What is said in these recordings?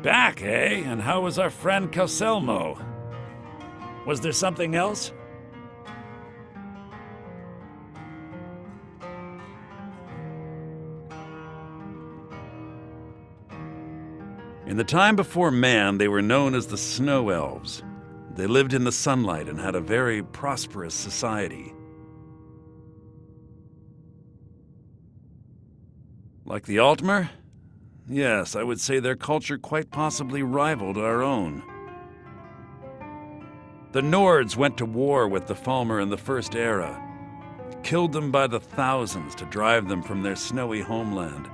Back, eh? And how was our friend Calselmo? Was there something else? In the time before man, they were known as the Snow Elves. They lived in the sunlight and had a very prosperous society. Like the Altmer? Yes, I would say their culture quite possibly rivaled our own. The Nords went to war with the Falmer in the First Era, killed them by the thousands to drive them from their snowy homeland.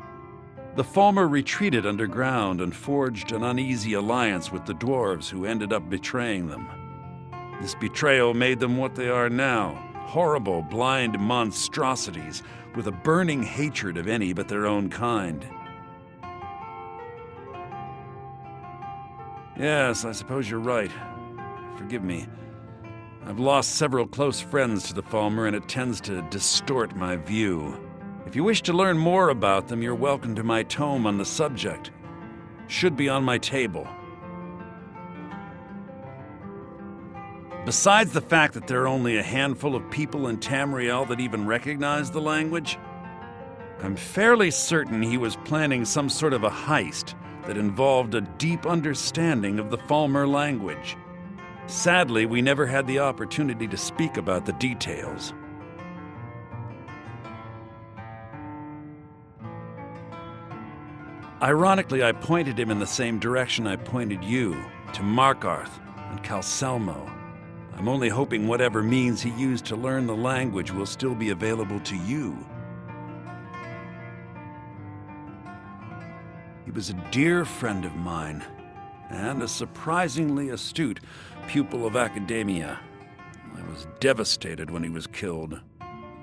The Falmer retreated underground and forged an uneasy alliance with the dwarves who ended up betraying them. This betrayal made them what they are now, horrible, blind monstrosities with a burning hatred of any but their own kind. Yes, I suppose you're right. Forgive me. I've lost several close friends to the Falmer, and it tends to distort my view. If you wish to learn more about them, you're welcome to my tome on the subject. Should be on my table. Besides the fact that there are only a handful of people in Tamriel that even recognize the language, I'm fairly certain he was planning some sort of a heist that involved a deep understanding of the Falmer language. Sadly, we never had the opportunity to speak about the details. Ironically, I pointed him in the same direction I pointed you, to Markarth and Calselmo. I'm only hoping whatever means he used to learn the language will still be available to you. He was a dear friend of mine, and a surprisingly astute pupil of academia. I was devastated when he was killed.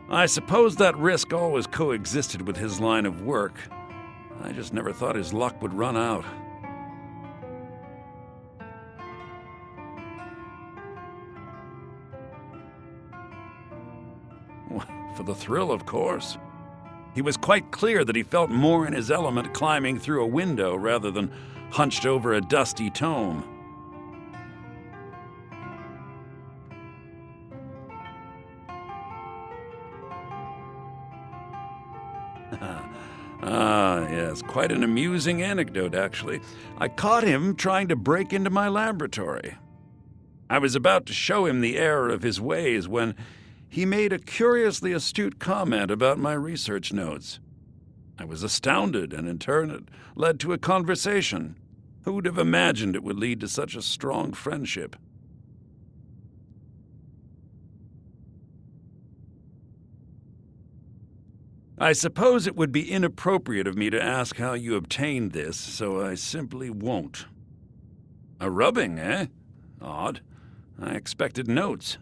I suppose that risk always coexisted with his line of work. I just never thought his luck would run out. For the thrill, of course. He was quite clear that he felt more in his element climbing through a window rather than hunched over a dusty tome. Yes, quite an amusing anecdote, actually. I caught him trying to break into my laboratory. I was about to show him the error of his ways when he made a curiously astute comment about my research notes. I was astounded, and in turn it led to a conversation. Who would have imagined it would lead to such a strong friendship? I suppose it would be inappropriate of me to ask how you obtained this, so I simply won't. A rubbing, eh? Odd. I expected notes.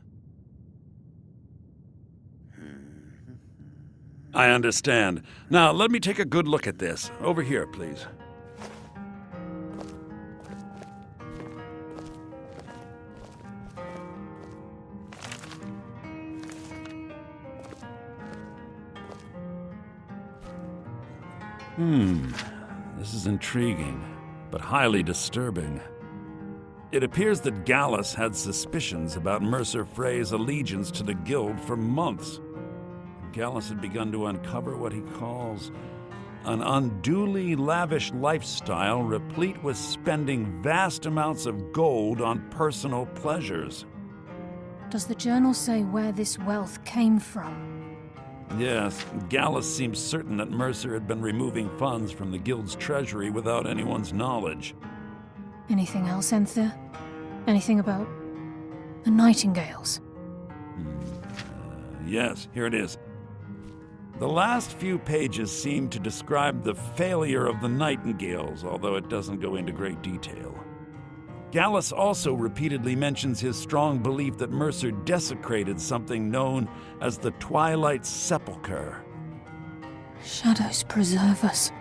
I understand. Now, let me take a good look at this. Over here, please. This is intriguing, but highly disturbing. It appears that Gallus had suspicions about Mercer Frey's allegiance to the Guild for months. Gallus had begun to uncover what he calls an unduly lavish lifestyle replete with spending vast amounts of gold on personal pleasures. Does the journal say where this wealth came from? Yes, Gallus seems certain that Mercer had been removing funds from the Guild's treasury without anyone's knowledge. Anything else, Enthyr? Anything about the Nightingales? Yes, here it is. The last few pages seem to describe the failure of the Nightingales, although it doesn't go into great detail. Gallus also repeatedly mentions his strong belief that Mercer desecrated something known as the Twilight Sepulchre. Shadows preserve us,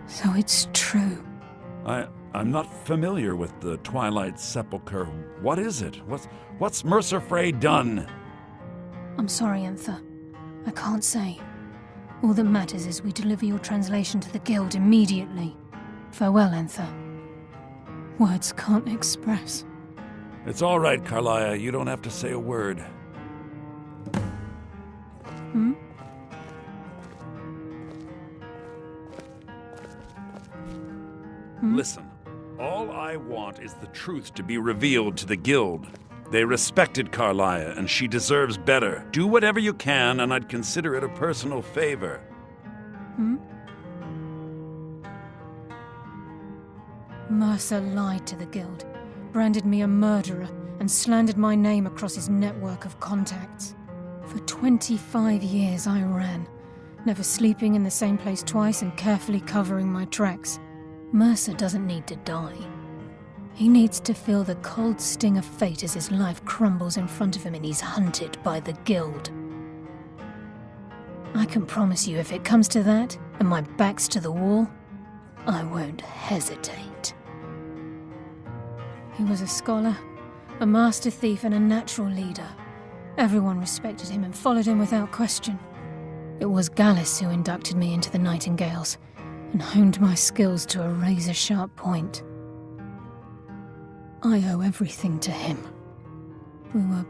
so it's true. I'm not familiar with the Twilight Sepulchre. What is it? What's Mercer Frey done? I'm sorry, Enthyr. I can't say. All that matters is we deliver your translation to the Guild immediately. Farewell, Enthyr. Words can't express. It's all right, Carlia. You don't have to say a word. Hmm? Listen, all I want is the truth to be revealed to the Guild. They respected Carlia, and she deserves better. Do whatever you can, and I'd consider it a personal favor. Hmm? Mercer lied to the Guild, branded me a murderer, and slandered my name across his network of contacts. For 25 years I ran, never sleeping in the same place twice and carefully covering my tracks. Mercer doesn't need to die. He needs to feel the cold sting of fate as his life crumbles in front of him and he's hunted by the Guild. I can promise you, if it comes to that, and my back's to the wall, I won't hesitate. He was a scholar, a master thief, and a natural leader. Everyone respected him and followed him without question. It was Gallus who inducted me into the Nightingales and honed my skills to a razor-sharp point. I owe everything to him. We were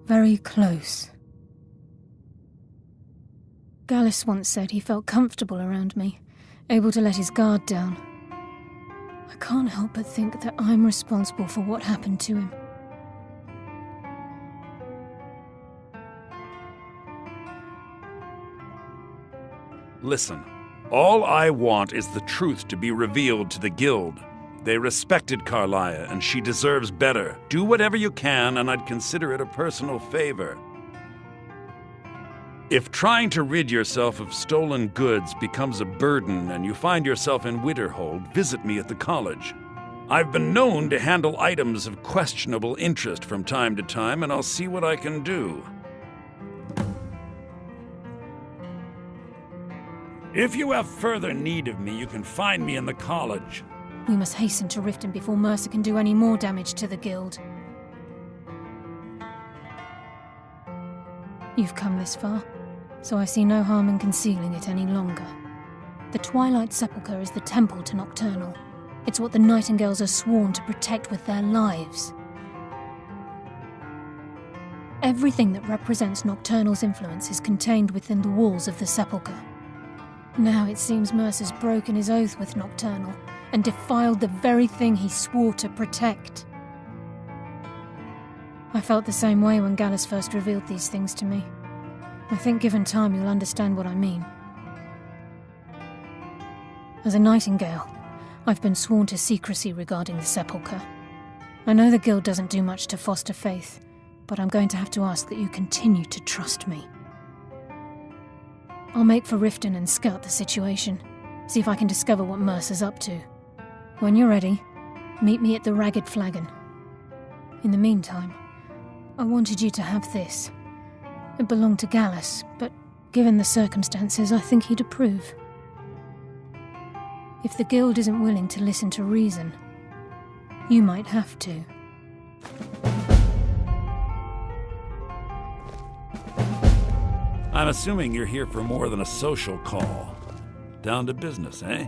very close. Gallus once said he felt comfortable around me, able to let his guard down. I can't help but think that I'm responsible for what happened to him. Listen, all I want is the truth to be revealed to the Guild. They respected Carlia, and she deserves better. Do whatever you can, and I'd consider it a personal favor. If trying to rid yourself of stolen goods becomes a burden and you find yourself in Winterhold, visit me at the college. I've been known to handle items of questionable interest from time to time, and I'll see what I can do. If you have further need of me, you can find me in the college. We must hasten to Riften before Mercer can do any more damage to the Guild. You've come this far, so I see no harm in concealing it any longer. The Twilight Sepulchre is the temple to Nocturnal. It's what the Nightingales are sworn to protect with their lives. Everything that represents Nocturnal's influence is contained within the walls of the Sepulchre. Now it seems Mercer's broken his oath with Nocturnal and defiled the very thing he swore to protect. I felt the same way when Gallus first revealed these things to me. I think given time you'll understand what I mean. As a Nightingale, I've been sworn to secrecy regarding the Sepulchre. I know the Guild doesn't do much to foster faith, but I'm going to have to ask that you continue to trust me. I'll make for Riften and scout the situation, see if I can discover what Mercer's up to. When you're ready, meet me at the Ragged Flagon. In the meantime, I wanted you to have this. It belonged to Gallus, but given the circumstances, I think he'd approve. If the Guild isn't willing to listen to reason, you might have to. I'm assuming you're here for more than a social call. Down to business, eh?